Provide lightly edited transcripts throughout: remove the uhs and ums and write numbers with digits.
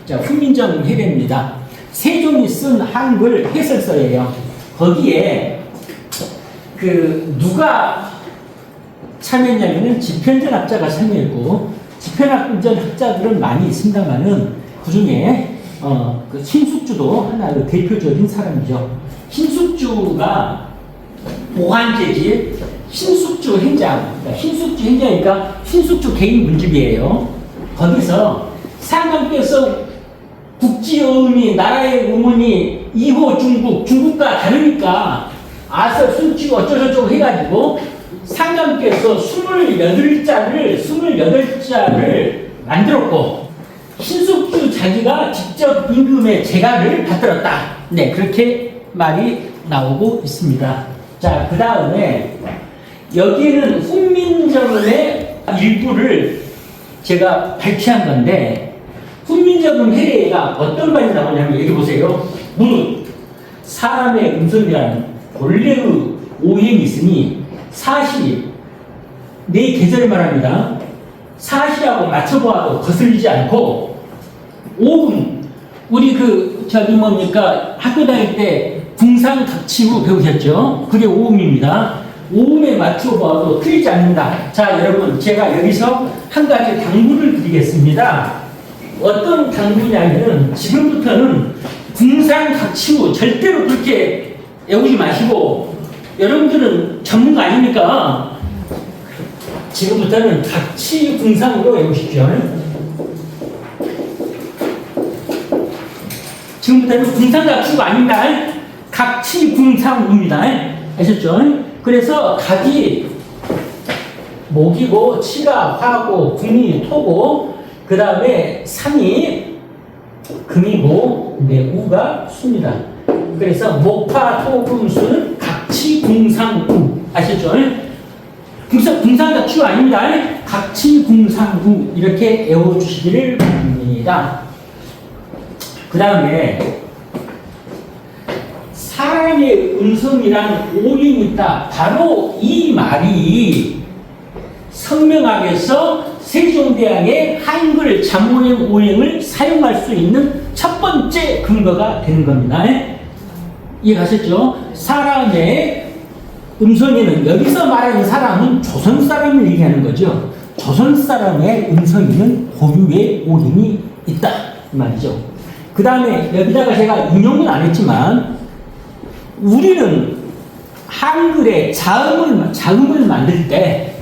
자, 훈민정 해례입니다. 세종이 쓴 한글 해설서예요. 거기에 누가 참여했냐면은 집현전학자가 참여했고, 집현전학자들은 많이 있습니다만은 그 중에 신숙주도 하나 대표적인 사람이죠. 신숙주가 보한제지 신숙주 행장, 신숙주 행장이니까 신숙주 개인 문집이에요. 거기서 상감께서 국지어음이 나라의 음운이 이호 중국과 다르니까 아서 순치고 어쩌고저쩌고 해가지고 상감께서 28자를 만들었고, 신숙주 자기가 직접 임금의 재가를 받들었다. 네, 그렇게 말이 나오고 있습니다. 자, 그 다음에 여기에는 훈민정음의 일부를 제가 발췌한 건데, 훈민정음 해례가 어떤 말이 나오냐면 여기 보세요. 무릇 사람의 음성이라는 본래의 오행이 있으니 사실이 내 계절을 말합니다. 사실하고 맞춰보아도 거슬리지 않고, 오음, 우리 학교 다닐 때 궁상각치후 배우셨죠? 그게 오음입니다. 오음에 맞춰보아도 틀리지 않는다. 자, 여러분, 제가 여기서 한 가지 당부를 드리겠습니다. 어떤 당부냐면은 지금부터는 궁상각치후 절대로 그렇게 외우지 마시고, 여러분들은 전문가 아닙니까? 지금부터는 각치궁상으로 외우십시오. 지금부터는 궁상각치가 아닙니다. 각치궁상입니다. 아셨죠? 그래서 각이 목이고, 치가 화고, 궁이 토고, 그 다음에 상이 금이고, 우가 수입니다. 그래서 목파 토금수는 각치궁상우. 아셨죠? 궁상각치가 아닙니다. 각치궁상우. 이렇게 외워주시기를 바랍니다. 그 다음에 사람의 음성이란 오행이 있다. 바로 이 말이 성명학에서 세종대왕의 한글 잠오행 오행을 사용할 수 있는 첫 번째 근거가 되는 겁니다. 이해가셨죠? 사람의 음성에는, 여기서 말하는 사람은 조선 사람을 얘기하는 거죠. 조선 사람의 음성에는 고유의 오행이 있다, 이 말이죠. 그 다음에 여기다가 제가 인용은 안 했지만, 우리는 한글의 자음을 만들 때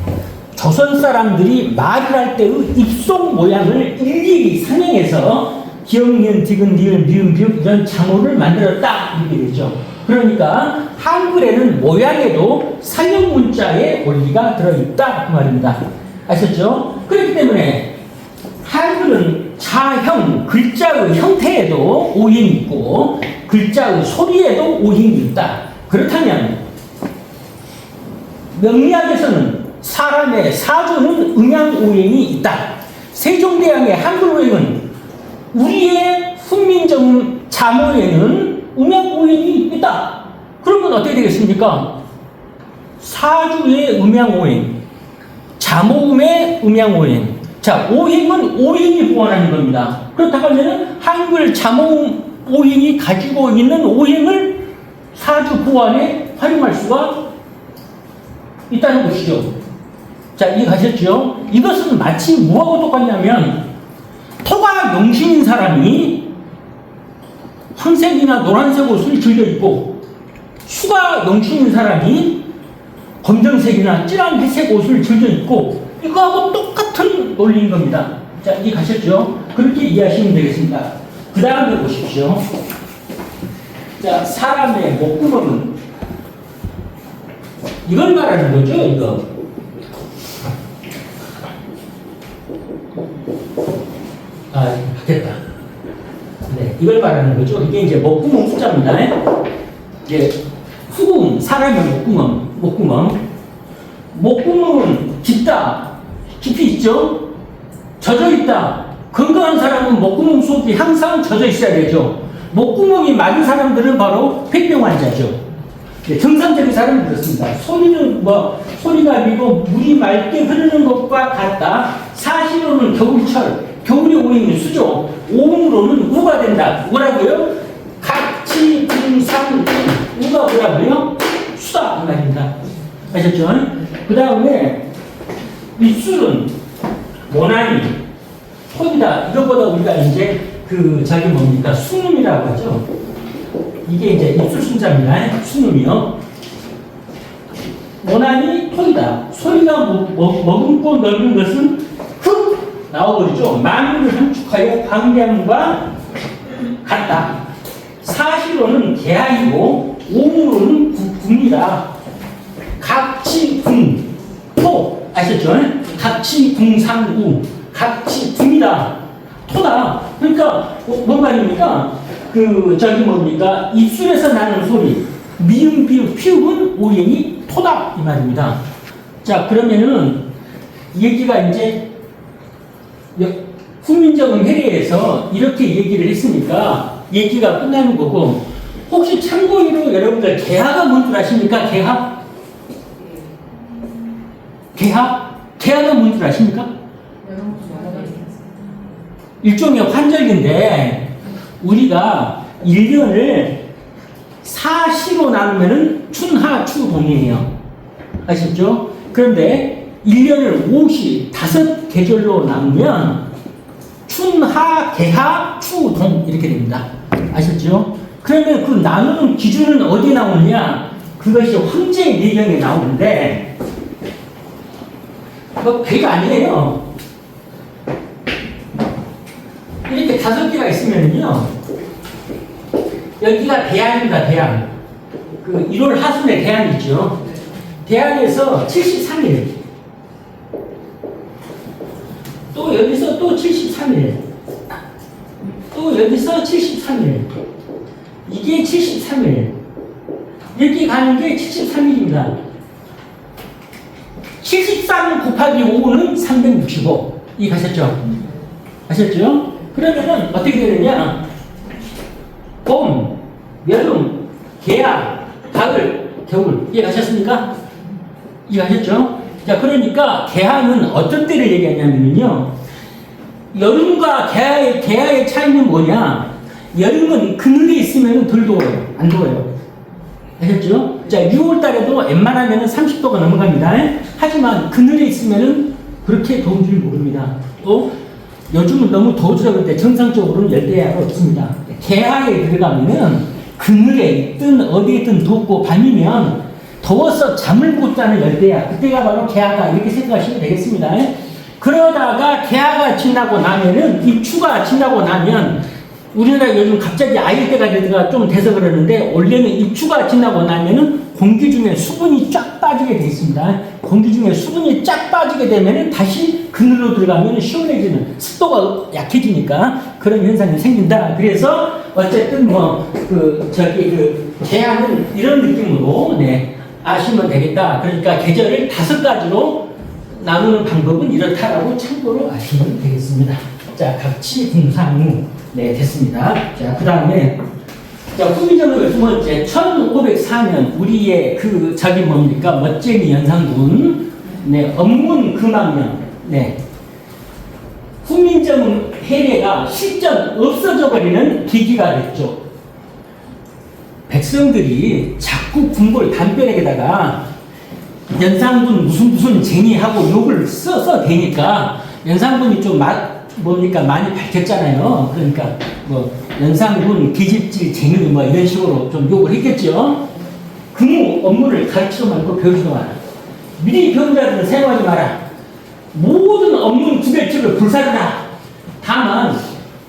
조선 사람들이 말을 할 때의 입속 모양을 일일이 상형해서 기역, 니은, 디귿, 니을, 미음, 비읍 이런 장어를 만들었다, 이렇게 되죠. 그러니까 한글에는 모양에도 상형 문자의 원리가 들어있다, 그 말입니다. 아셨죠? 그렇기 때문에 한글은 자형, 글자의 형태에도 오행이 있고 글자의 소리에도 오행이 있다. 그렇다면 명리학에서는 사람의 사조는 음양오행이 있다. 세종대왕의 한글오행은, 우리의 훈민정음 잠오행은 음양오행이 있다. 그러면 어떻게 되겠습니까? 사주의 음양오행, 잠오음의 음양오행. 자, 오행은 오행이 보완하는 겁니다. 그렇다고 하면 한글 잠오음 오행이 가지고 있는 오행을 사주 보완에 활용할 수가 있다는 것이죠. 자, 이해가셨죠? 이것은 마치 뭐하고 똑같냐면, 토가 용신인 사람이 황색이나 노란색 옷을 즐겨 입고, 수가 용신인 사람이 검정색이나 진한 회색 옷을 즐겨 입고, 이거하고 똑같은 논리인 겁니다. 자, 이해가셨죠? 그렇게 이해하시면 되겠습니다. 그 다음에 보십시오. 자, 사람의 목구멍은 이걸 말하는 거죠, 이거. 아, 됐다. 네, 이걸 말하는 거죠. 이게 이제 목구멍 숫자입니다. 이제 후궁, 사람의 목구멍. 목구멍은 깊다, 깊이 있죠. 젖어 있다. 건강한 사람은 목구멍 속이 항상 젖어 있어야 되죠. 목구멍이 마른 사람들은 바로 폐병 환자죠. 네, 정상적인 사람은 그렇습니다. 소리는 소리가 비고 물이 맑게 흐르는 것과 같다. 사실로는 겨울철 겨울의 오행은 수죠. 오음으로는 우가 된다. 뭐라고요? 각지, 등상, 우가 뭐라고요? 수다. 이 말입니다. 아셨죠? 그 다음에 이 술은 모나니, 토이다. 이것보다 우리가 이제 저기 뭡니까? 수음이라고 하죠. 이게 이제 입술 순자입니다. 수음이요. 모나니, 토이다. 소리가 머금고 넓은 것은 흑 나와버리죠. 만물을 함축하여 광량과 같다. 사시로는 개하이고 오음으로는 국이다. 각치궁 토 아셨죠? 각치궁상우 각치궁이다. 토다. 그러니까 뭔 말입니까? 저기 뭡니까? 입술에서 나는 소리 미음 비읍 피읍은 오행이 토다 이 말입니다. 자 그러면은 얘기가 이제 후민정음 회례에서 이렇게 얘기를 했으니까 얘기가 끝나는 거고, 혹시 참고로 여러분들 개하가 뭔 줄 아십니까? 개하? 개하가 뭔 줄 아십니까? 일종의 환절기인데 우리가 1년을 사시로 나누면은 춘하 추동이에요. 아시죠? 그런데 1년을 5시 5계절로 나누면 춘하 개하 추동 이렇게 됩니다. 아셨죠? 그러면 그 나누는 기준은 어디에 나오느냐? 그것이 황제의 내경에 나오는데 그거 별거 아니에요. 이렇게 5개가 있으면요, 여기가 대안입니다. 대안. 1월 하순에 대안 있죠. 대안에서 73일, 또 여기서 또 73일, 또 여기서 73일, 이게 73일, 이렇게 가는 게 73일입니다. 73 곱하기 5는 365. 이 가셨죠? 아셨죠? 그러면은 어떻게 되느냐? 봄, 여름, 개야, 가을, 겨울. 이해가셨습니까? 이해가셨죠? 자, 그러니까 개하는 어떤 때를 얘기하냐면요, 여름과 개하의 차이는 뭐냐? 여름은 그늘에 있으면 덜 더워요. 안 더워요. 아셨죠? 자, 6월 달에도 웬만하면 30도가 넘어갑니다. 하지만 그늘에 있으면 그렇게 더운 줄 모릅니다. 또 요즘은 너무 더워서 그런데 정상적으로는 열대야가 없습니다. 개하에 들어가면은 그늘에 있든 어디에 있든 덥고 밤이면 더워서 잠을 못 자는 열대야. 그때가 바로 개하다. 이렇게 생각하시면 되겠습니다. 그러다가 개하가 지나고 나면은, 입추가 지나고 나면, 우리나라 요즘 갑자기 아일대가 되다가 좀 돼서 그러는데, 원래는 입추가 지나고 나면은 공기 중에 수분이 쫙 빠지게 돼 있습니다. 공기 중에 수분이 쫙 빠지게 되면은 다시 그늘로 들어가면 시원해지는, 습도가 약해지니까 그런 현상이 생긴다. 그래서 어쨌든 개하는 이런 느낌으로 아시면 되겠다. 그러니까 계절을 5가지로 나누는 방법은 이렇다라고 참고로 아시면 되겠습니다. 자, 각치, 궁상무. 됐습니다. 자, 그 다음에, 후미정을 2번째, 1504년, 우리의 멋쟁이 연산군, 업문 금왕년, 후민정 해례가 실전 없어져 버리는 계기가 됐죠. 백성들이 자꾸 궁궐 담벼락에다가 연산군 무슨 쟁이하고 욕을 써서 되니까 연산군이 좀 많이 밝혔잖아요. 그러니까 연산군 계집질 쟁이 이런 식으로 좀 욕을 했겠죠. 근무 업무를 가르치지 말고 배우지도 마라. 미리 배운 자들은 사용하지 마라. 모든 업무 구별책을 불사르라. 다만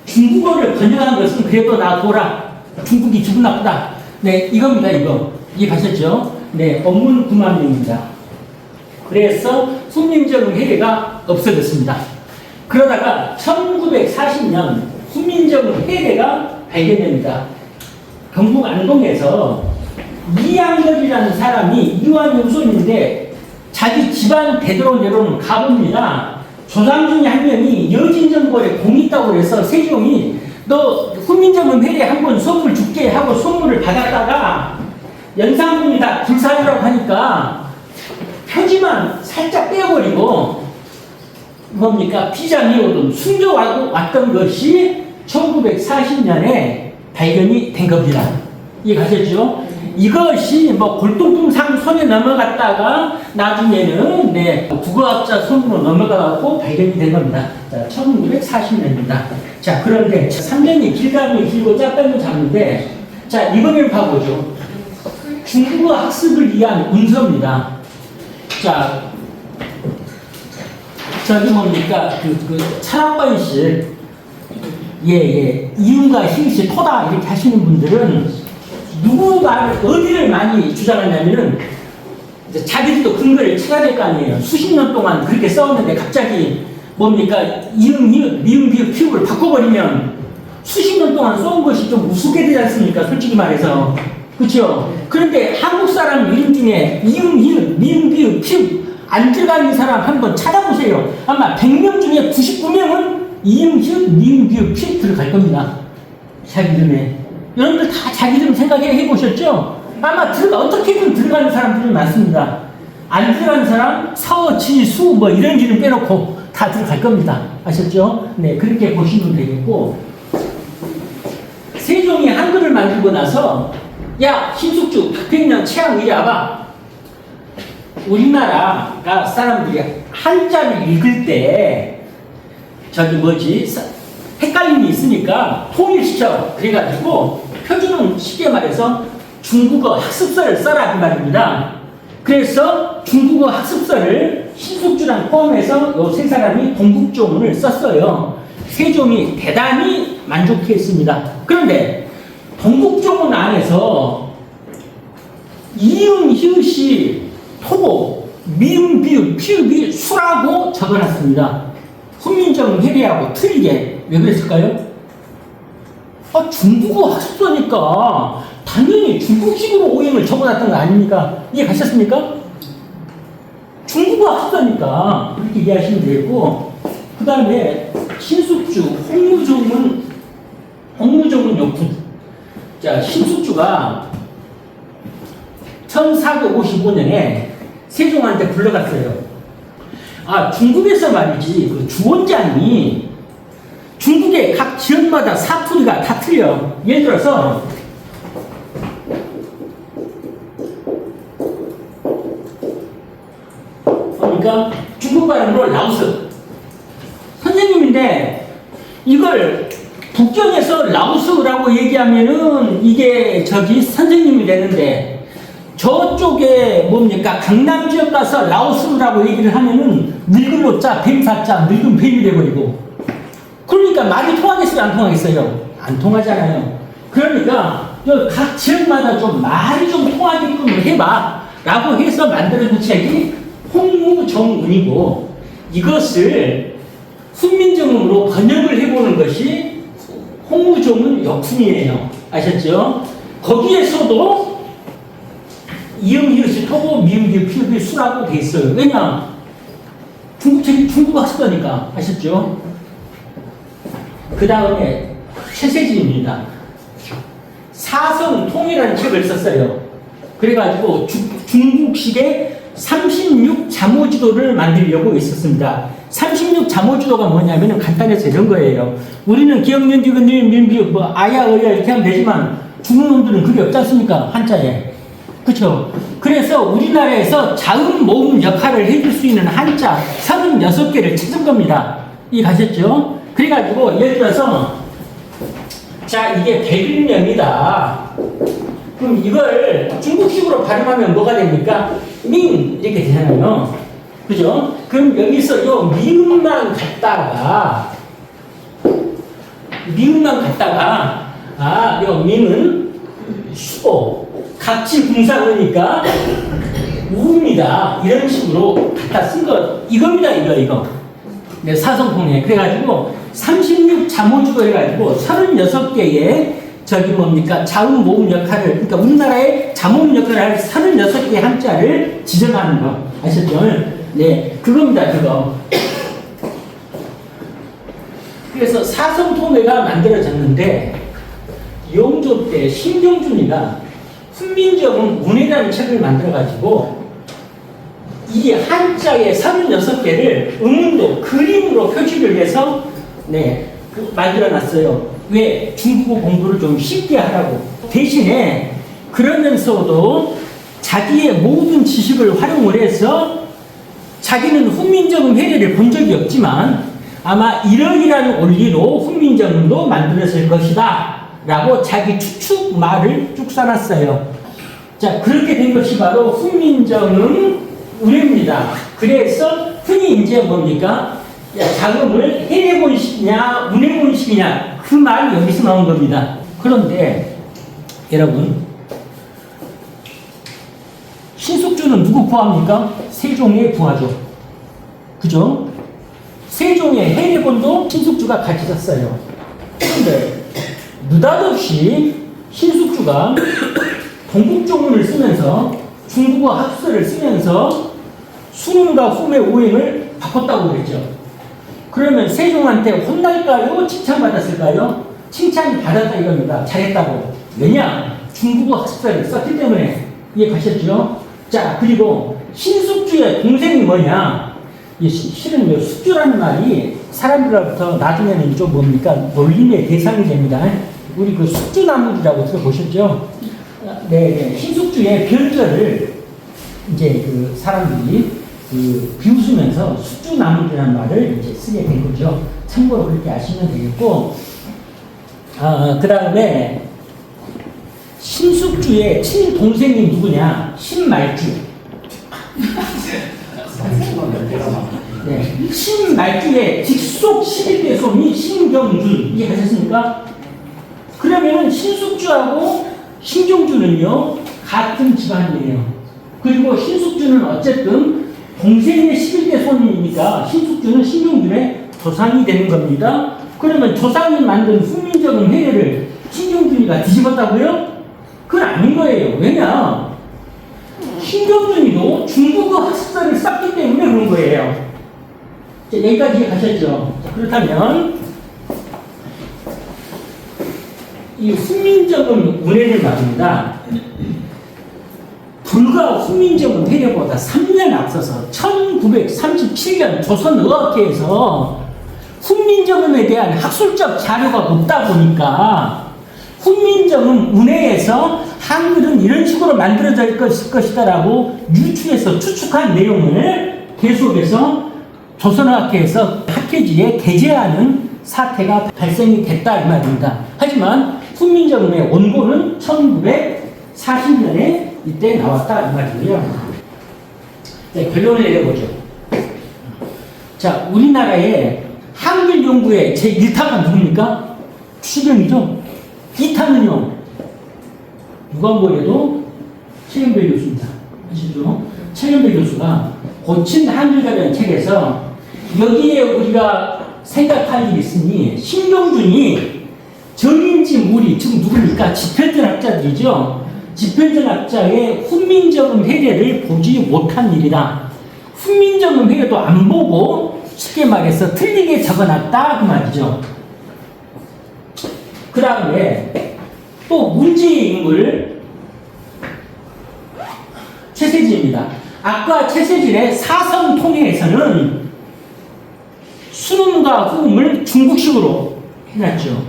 중국어를 번역한 것은 그래도 놔둬라. 중국이 기분 나쁘다. 이겁니다. 이거 이해가셨죠? 업문 9만 명입니다. 그래서 훈민정음 해례가 없어졌습니다. 그러다가 1940년 훈민정음 해례가 발견됩니다. 경북 안동에서 이양렬이라는 사람이 이완 유손인데 자기 집안 대대로는 가봅니다. 조상 중에 한 명이 여진정벌에 공이 있다고 해서 세종이 너 훈민정음 해례 한번 선물 줄게 하고 선물을 받았다가 연산군이 다 불사르라고 하니까 표지만 살짝 떼어버리고 뭡니까? 비장이오던 숨겨왔던 것이 1940년에 발견이 된 겁니다. 이해가셨죠? 이것이 뭐 골동품상 손에 넘어갔다가 나중에는 국어학자 손으로 넘어가고 발견이 된 겁니다. 자, 1940년입니다. 자, 그런데 3년이 길가면 길고 짧다면 작은데, 자, 이번에는 봐보죠. 중국어 학습을 위한 문서입니다. 자, 저기 뭡니까? 차락관실, 이윤과 희시 토다 이렇게 하시는 분들은 누구가 어디를 많이 주장하냐면은 이제 자기들도 근거를 찾아야 될 거 아니에요. 수십 년 동안 그렇게 써왔는데 갑자기 뭡니까? 이응, 히읗, 미응, 비읍, 피읍을 바꿔버리면 수십 년 동안 써온 것이 좀 우습게 되지 않습니까? 솔직히 말해서. 그렇죠? 그런데 한국 사람 이름 중에 이응, 히읗, 미응, 비읍, 피읍 안 들어가는 사람 한번 찾아보세요. 아마 100명 중에 99명은 이응, 히읗, 미응, 비읍, 피읍 들어갈 겁니다. 자기 이름에. 여러분들 다 자기 이름 생각해 보셨죠? 아마 어떻게든 들어가는 사람들이 많습니다. 안 들어가는 사람, 서, 지, 수, 뭐 이런 이름 빼놓고 다 들어갈 겁니다. 아셨죠? 네, 그렇게 보시면 되겠고. 세종이 한글을 만들고 나서, 야, 신숙주, 박평양, 최양 이리 와봐. 우리나라가 사람들이 한자를 읽을 때, 헷갈림이 있으니까 통일시켜. 그래가지고, 표준은 쉽게 말해서 중국어 학습서를 써라 그 말입니다. 그래서 중국어 학습서를 신숙주랑 포함해서 이 세 사람이 동국조문을 썼어요. 세종이 대단히 만족했습니다. 그런데 동국조문 안에서 이응, 히읗이 토고 미응, 비읍, 피읍이 수라고 적어놨습니다. 훈민정음 해리하고 틀리게. 왜 그랬을까요? 중국어 학습서니까 당연히 중국식으로 오행을 적어놨던 거 아닙니까? 이해 가셨습니까? 중국어 학습서니까 그렇게 이해하시면 되겠고, 그 다음에 신숙주, 홍무종은 욕군. 자, 신숙주가 1455년에 세종한테 불러갔어요. 중국에서 말이지, 그 주원장이 중국의 각 지역마다 사투리가 다 틀려. 예를 들어서 그러니까 중국 발음으로 라오스 선생님인데 이걸 북경에서 라오스라고 얘기하면은 이게 선생님이 되는데 저쪽에 뭡니까? 강남 지역 가서 라오스라고 얘기를 하면은 늙은 로자 뱀사자 늙은 뱀이 돼버리고, 그러니까 말이 통하겠어요? 안 통하겠어요? 안 통하잖아요. 그러니까 각 지역마다 좀 말이 좀 통하게끔 해봐 라고 해서 만들어진 책이 홍무정운이고, 이것을 훈민정음으로 번역을 해보는 것이 홍무정운 역fun이에요. 아셨죠? 거기에서도 이응, 히읗이 토고 미응, 비읍, 피읍이 수라고 돼 있어요. 왜냐? 중국책이 중국어 학습서니까. 아셨죠? 그 다음에 최세진입니다. 사성통이라는 책을 썼어요. 그래가지고 중국식의 36 자모지도를 만들려고 있었습니다. 36 자모지도가 뭐냐면 간단해서 이런 거예요. 우리는 기억년, 디귿, 니은, 미음, 비읍, 아야, 어야 이렇게 하면 되지만 중국 놈들은 그게 없지 않습니까? 한자에. 그쵸? 그래서 우리나라에서 자음, 모음 역할을 해줄 수 있는 한자 36개를 찾은 겁니다. 이 가셨죠? 그래가지고 예를 들어서 자, 이게 백일명이다. 그럼 이걸 중국식으로 발음하면 뭐가 됩니까? 민 이렇게 되잖아요. 그죠? 그럼 여기서 요 미음만 갖다가 요 민은 수고 각지궁상이니까 우입니다. 이런 식으로 갖다 쓴 거 이겁니다. 이거. 네, 사성통에. 그래가지고 36 자모주도 해가지고 36개의 자음 모음 역할을, 그러니까 우리나라의 자모음 역할을 할 36개의 한자를 지정하는 거. 아셨죠? 네, 그겁니다. 그거. 그래서 사성통회가 만들어졌는데 영조 때 신경준이가 훈민정음 운이라는 책을 만들어가지고 이 한자의 36개를 음운도 그림으로 표시를 해서 만들어 놨어요. 왜? 중국어 공부를 좀 쉽게 하라고. 대신에 그러면서도 자기의 모든 지식을 활용을 해서 자기는 훈민정음 해례를 본 적이 없지만 아마 이러이러한 원리로 훈민정음도 만들어질 것이다 라고 자기 추측 말을 쭉 써놨어요. 자, 그렇게 된 것이 바로 훈민정음 의례입니다. 그래서 흔히 이제 뭡니까? 자금을 해례본식이냐 운해본식이냐 그 말이 여기서 나온 겁니다. 그런데 여러분, 신숙주는 누구 부하입니까? 세종의 부하죠. 그죠? 세종의 해례본도 신숙주가 같이 썼어요. 그런데 느닷없이 신숙주가 동국종문을 쓰면서 중국어 학설을 쓰면서 수능과 후의 오행을 바꿨다고 그랬죠. 그러면 세종한테 혼날까요? 칭찬받았을까요? 칭찬 받았다 이겁니다. 잘했다고. 왜냐? 중국어 학설을 썼기 때문에. 이해가셨죠? 자, 그리고 신숙주의 동생이 뭐냐? 실은 숙주라는 말이 사람들로부터 나중에는 좀 뭡니까? 놀림의 대상이 됩니다. 우리 그 숙주나물이라고 들어보셨죠? 네, 신숙주의 별절을 이제 그 사람들이 비웃으면서 숙주나물이라는 말을 이제 쓰게 된 거죠. 참고로 그렇게 아시면 되겠고, 그 다음에 신숙주의 친동생이 누구냐? 신말주. 네, 신말주의 직속 11대 손이 신경준. 이해하셨습니까? 그러면은 신숙주하고 신경준은요 같은 집안이에요. 그리고 신숙주는 어쨌든 동생의 11대 손이니까 신숙주는 신경준의 조상이 되는 겁니다. 그러면 조상이 만든 훈민정음 해례를 신경준이가 뒤집었다고요? 그건 아닌 거예요. 왜냐? 신경준이도 중국어 학습사를 쌓기 때문에 그런 거예요. 자, 여기까지 가셨죠? 자, 그렇다면 이 훈민정음 운해를 말입니다. 불과 훈민정음 해례보다 3년 앞서서 1937년 조선의학회에서 훈민정음에 대한 학술적 자료가 없다 보니까 훈민정음 운해에서 한글은 이런 식으로 만들어질 것이다라고 유추해서 추측한 내용을 계속해서 조선의학회에서 학회지에 게재하는 사태가 발생이 됐다 이 말입니다. 하지만 훈민정음의 원고는 1940년에 이때 나왔다 이 말이고요. 네, 결론을 내려보죠. 자, 우리나라의 한글 연구의 제1타가 누굽니까? 추경이죠. 2타는요. 누가 뭐래도 최경배 교수입니다. 아시죠? 최경배 교수가 고친 한글가라는 책에서 여기에 우리가 생각할 일이 있으니 신경준이 정인지 무리, 즉 누굽니까? 집현전학자들이죠. 집현전학자의 훈민정음 해례를 보지 못한 일이다. 훈민정음 해례도 안 보고 쉽게 말해서 틀리게 적어놨다 그 말이죠. 그 다음에 또 문제인물 최세진입니다. 아까 최세진의 사성통해에서는 수능과 후음을 중국식으로 해놨죠.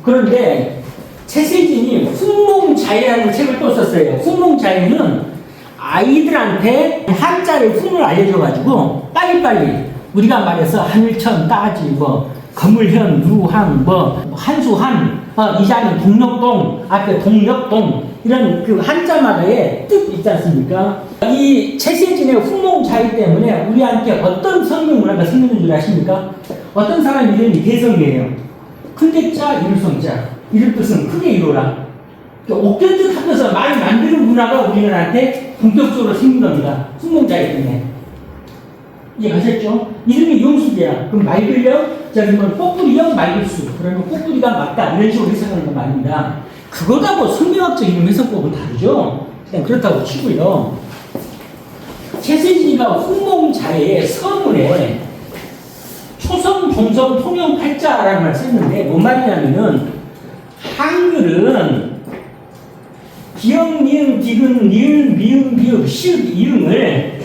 그런데 최세진이 훈몽자예라는 책을 또 썼어요. 훈몽자예는 아이들한테 한자를 훈을 알려줘가지고 빨리빨리 우리가 말해서 한일천, 따지, 거물현, 루항, 한수한, 이자는 동력동, 앞에 동력동 이런 그 한자마다의 뜻 있지 않습니까? 이 최세진의 훈몽자예 때문에 우리한테 어떤 성경 문화가 생기는 줄 아십니까? 어떤 사람 이름이 대성이에요. 큰데 자, 이룰성자. 이럴 뜻은 크게 이루라. 옥견뜻 합해서 말 만드는 문화가 우리나라한테 본격적으로 생긴 겁니다. 훈몽자예 때문에. 이해가셨죠? 이름이 용숙이야. 그럼 말글령, 뽀꾸리형 말글수. 그러면 뽀꾸리가 맞다. 이런 식으로 해석하는 거 말입니다. 그거하고 성경학적 이름 해석법은 다르죠? 그냥 그렇다고 치고요. 최세진이가 훈몽자의 서문에 초성, 종성, 통용, 팔자라는 말 썼는데 뭔 말이냐면은 한글은 기역, 니은, 디귿, 니은, 미음, 비읍, 시읍, 이응을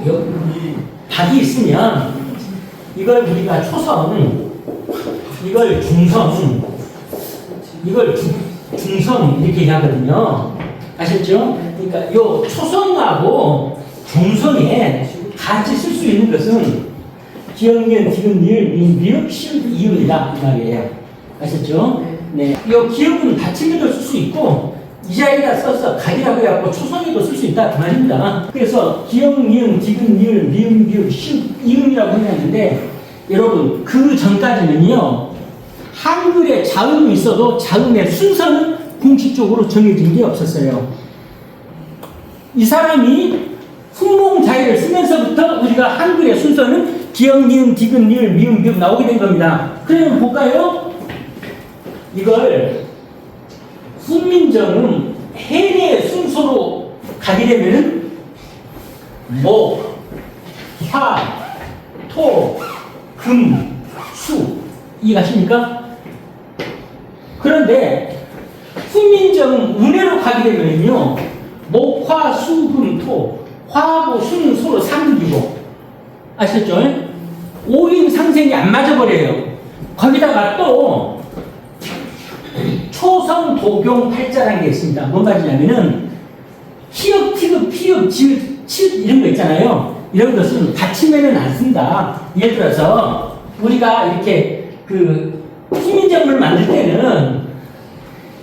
여기 박이 있으면 이걸 우리가 초성, 이걸 중성, 이걸 중성 이렇게 얘기하거든요. 아셨죠? 그러니까 요 초성하고 중성에 같이 쓸 수 있는 것은 기억년, 디귿, 니을, 미음, 시읒, 이음이다 이 말이에요. 아셨죠? 네. 요 기억은 받침에도 쓸 수 있고 이 자리에다 써서 각이라고 해갖고 초성에도 쓸 수 있다 그 말입니다. 그래서 기억, 니은, 디귿, 니을, 미음, 미음, 시읒, 이음이라고 해놨는데 여러분 그 전까지는요 한글에 자음이 있어도 자음의 순서는 공식적으로 정해진 게 없었어요. 이 사람이 훈몽자의를 쓰면서부터 우리가 한글의 순서는 기억, 니은, 디귿, 니을, 미음, 미음 나오게 된 겁니다. 그러면 볼까요? 이걸 훈민정음 해례 순서로 가게 되면은 목, 화, 토, 금, 수 이해가십니까? 그런데 훈민정음 운해로 가게 되면요 목, 화, 수, 금, 토 화하고 수는 서로 상극이고 아셨죠? 오임 상생이 안 맞아버려요. 거기다가 또 초성, 도경, 팔자라는 게 있습니다. 뭔 말이냐면은 히읗, 티귿, 피읍, 지읒, 치읒 이런 거 있잖아요. 이런 것은 받침에는 안 쓴다. 예를 들어서 우리가 이렇게 그 훈민정음을 만들 때는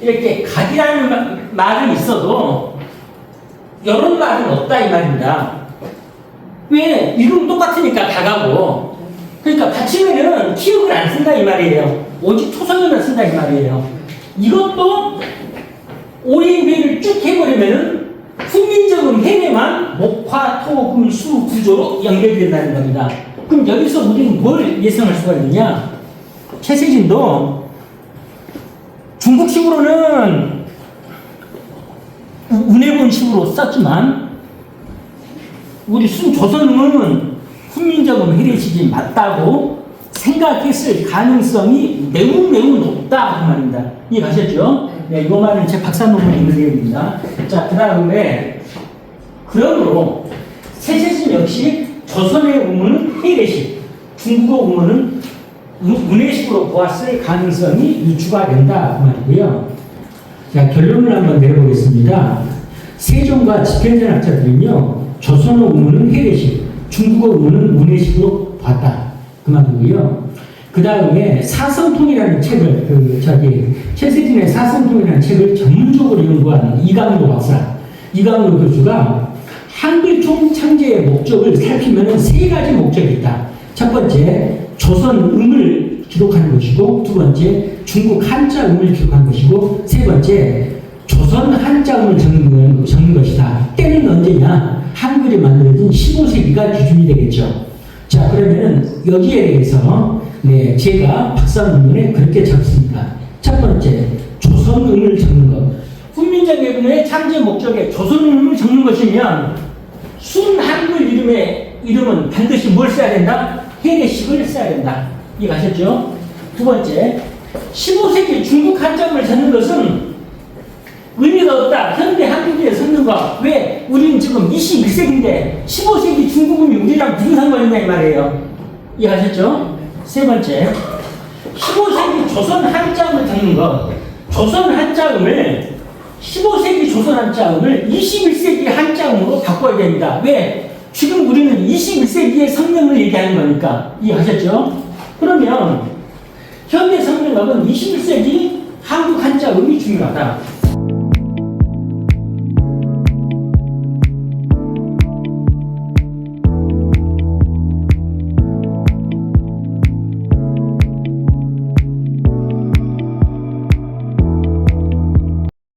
이렇게 각이라는 말은 있어도 이런 말은 없다 이 말입니다. 왜? 이름 똑같으니까 다가고 그러니까 받침에는 키읔을 안 쓴다 이 말이에요. 오직 초성에만 쓴다 이 말이에요. 이것도 오인배를 쭉 해버리면은 훈민정음 해내만 목화, 토, 금, 수 구조로 연결된다는 겁니다. 그럼 여기서 우리는 뭘 예상할 수가 있느냐? 최세진도 중국식으로는 운해본식으로 썼지만 우리 조선은 훈민정음 해례식이 맞다고 생각했을 가능성이 매우 높다 그 말입니다. 이해가셨죠? 네, 이 말은 제 박사 논문에 있는 내용입니다. 자, 그 다음에 그러므로 세세진 역시 조선의 우문은 해례식, 중국어 우문은 운해식으로 보았을 가능성이 유추가 된다 그 말이고요. 자, 결론을 한번 내려보겠습니다. 세종과 집현전학자들은요 조선어 우문은 해례식, 중국어 우문은 운해식으로 봤다 그 말이고요. 그 다음에 사성통이라는 책을 최세진의 사성통이라는 책을 전문적으로 연구한 이강로 박사, 이강로 교수가 한글 총창제의 목적을 살피면 세 가지 목적이 있다. 첫 번째, 조선 음을 기록하는 것이고, 두 번째, 중국 한자음을 기록하는 것이고, 세 번째, 조선 한자음을 적는 것이다. 때는 언제냐? 한글이 만들어진 15세기가 기준이 되겠죠. 자, 그러면은 여기에 대해서 제가 박사 논문에 그렇게 적습니다. 첫 번째, 조선음을 적는 것. 훈민정음의 창제 목적에 조선음을 적는 것이면 순 한글 이름은 반드시 뭘 써야 된다? 해례식을 써야 된다. 이해가셨죠? 두 번째, 15세기 중국 한자음을 적는 것은 의미가 없다. 현대 한국에 섞는 거. 왜? 우리는 지금 21세기인데 15세기 중국음이 우리랑 무슨 상관이 있냐 이 말이에요. 이해하셨죠? 세 번째, 15세기 조선 한자음을 적는 거. 조선 한자음을 15세기 조선 한자음을 21세기 한자음으로 바꿔야 됩니다. 왜? 지금 우리는 21세기의 성명을 얘기하는 거니까. 이해하셨죠? 그러면 현대 성명학은 21세기 한국 한자음이 중요하다.